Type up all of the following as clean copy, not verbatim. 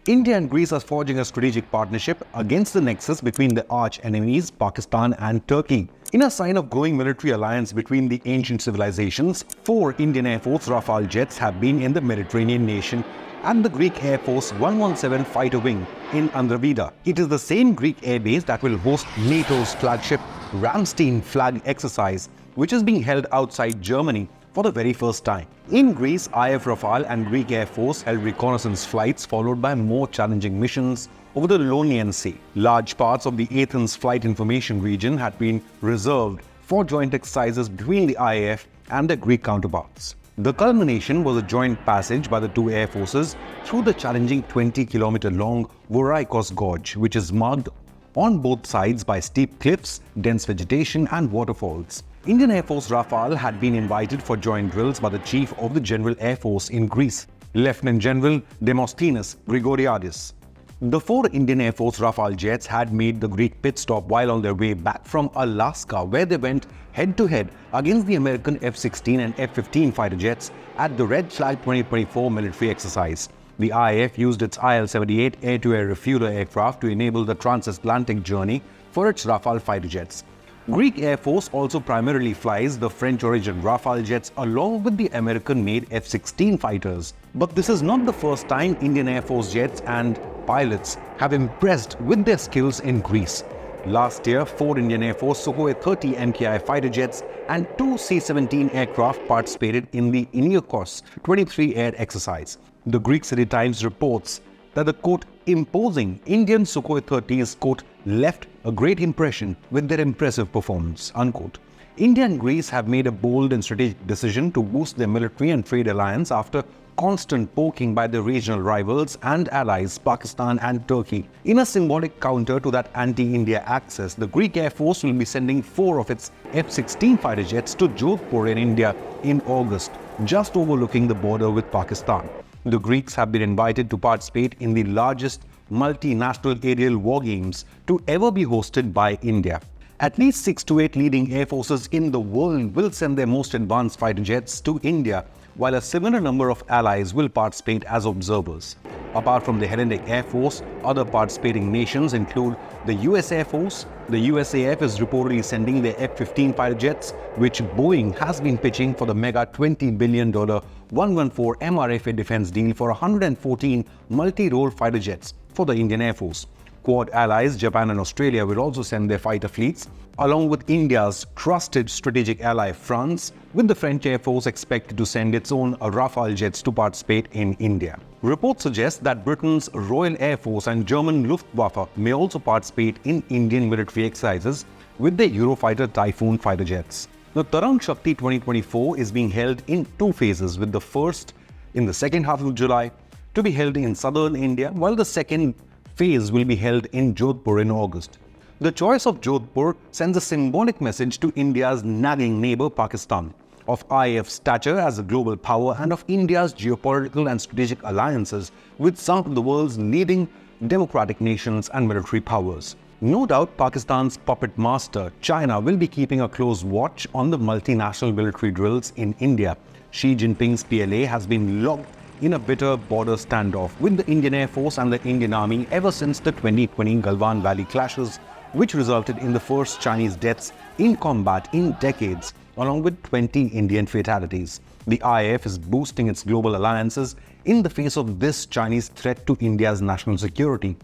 India and Greece are forging a strategic partnership against the nexus between the arch enemies Pakistan and Turkey. In a sign of growing military alliance between the ancient civilizations, 4 Indian Air Force Rafale jets have been in the Mediterranean nation and the Greek Air Force 117 fighter wing in Andravida. It is the same Greek airbase that will host NATO's flagship Ramstein flag exercise, which is being held outside Germany for the very first time. In Greece, IAF Rafale and Greek Air Force held reconnaissance flights followed by more challenging missions over the Ionian Sea. Large parts of the Athens flight information region had been reserved for joint exercises between the IAF and their Greek counterparts. The culmination was a joint passage by the two air forces through the challenging 20-kilometer-long Voraikos Gorge, which is marked on both sides by steep cliffs, dense vegetation and waterfalls. Indian Air Force Rafale had been invited for joint drills by the Chief of the General Air Force in Greece, Lieutenant General Demosthenes Grigoriadis. The 4 Indian Air Force Rafale jets had made the Greek pit stop while on their way back from Alaska, where they went head-to-head against the American F-16 and F-15 fighter jets at the Red Flag 2024 military exercise. The IAF used its IL-78 air-to-air refueler aircraft to enable the transatlantic journey for its Rafale fighter jets. Greek Air Force also primarily flies the French-origin Rafale jets along with the American-made F-16 fighters. But this is not the first time Indian Air Force jets and pilots have impressed with their skills in Greece. Last year, 4 Indian Air Force Su30MKI fighter jets and 2 C-17 aircraft participated in the Inconnect 23 air exercise. The Greek City Times reports that the quote, imposing Indian Sukhoi 30s quote, left a great impression with their impressive performance, unquote. India and Greece have made a bold and strategic decision to boost their military and trade alliance after constant poking by their regional rivals and allies Pakistan and Turkey. In a symbolic counter to that anti-India axis, the Greek Air Force will be sending 4 of its F-16 fighter jets to Jodhpur in India in August, just overlooking the border with Pakistan. The Greeks have been invited to participate in the largest multinational aerial war games to ever be hosted by India. At least 6 to 8 leading air forces in the world will send their most advanced fighter jets to India, while a similar number of allies will participate as observers. Apart from the Hellenic Air Force, other participating nations include the US Air Force. The USAF is reportedly sending their F-15 fighter jets, which Boeing has been pitching for the mega $20 billion 114 MRFA defense deal for 114 multi-role fighter jets for the Indian Air Force. Quad allies Japan and Australia will also send their fighter fleets, along with India's trusted strategic ally France, with the French Air Force expected to send its own Rafale jets to participate in India. Reports suggest that Britain's Royal Air Force and German Luftwaffe may also participate in Indian military exercises with their Eurofighter Typhoon fighter jets. The Tarang Shakti 2024 is being held in 2 phases, with the first in the second half of July to be held in southern India, while the second phase will be held in Jodhpur in August. The choice of Jodhpur sends a symbolic message to India's nagging neighbor Pakistan, of IAF's stature as a global power and of India's geopolitical and strategic alliances with some of the world's leading democratic nations and military powers. No doubt Pakistan's puppet master, China, will be keeping a close watch on the multinational military drills in India. Xi Jinping's PLA has been locked in a bitter border standoff with the Indian Air Force and the Indian Army ever since the 2020 Galwan Valley clashes, which resulted in the first Chinese deaths in combat in decades, along with 20 Indian fatalities. The IAF is boosting its global alliances in the face of this Chinese threat to India's national security.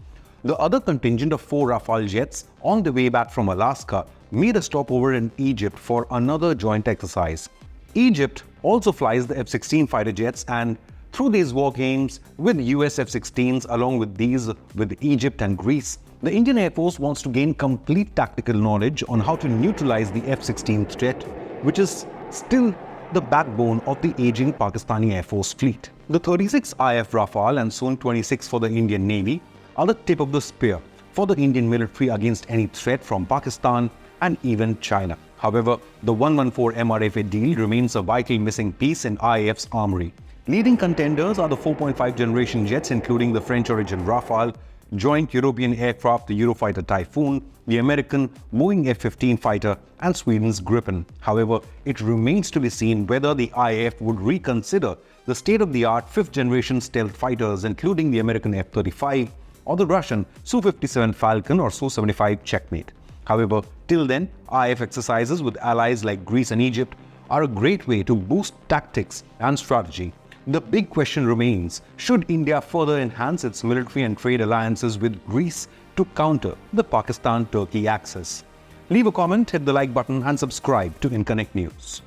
The other contingent of 4 Rafale jets on the way back from Alaska made a stopover in Egypt for another joint exercise. Egypt also flies the F-16 fighter jets, and through these war games with US F-16s along with these with Egypt and Greece, the Indian Air Force wants to gain complete tactical knowledge on how to neutralize the F-16 threat, which is still the backbone of the aging Pakistani Air Force fleet. The 36 IAF Rafale and soon 26 for the Indian Navy are the tip of the spear for the Indian military against any threat from Pakistan and even China. However, the 114 MRFA deal remains a vital missing piece in IAF's armory. Leading contenders are the 4.5 generation jets, including the French-origin Rafale, joint European aircraft, the Eurofighter Typhoon, the American Boeing F-15 fighter, and Sweden's Gripen. However, it remains to be seen whether the IAF would reconsider the state-of-the-art fifth-generation stealth fighters, including the American F-35 or the Russian Su-57 Falcon or Su-75 Checkmate. However, till then, IAF exercises with allies like Greece and Egypt are a great way to boost tactics and strategy. The big question remains, should India further enhance its military and trade alliances with Greece to counter the Pakistan-Turkey axis? Leave a comment, hit the like button and subscribe to Inconnect News.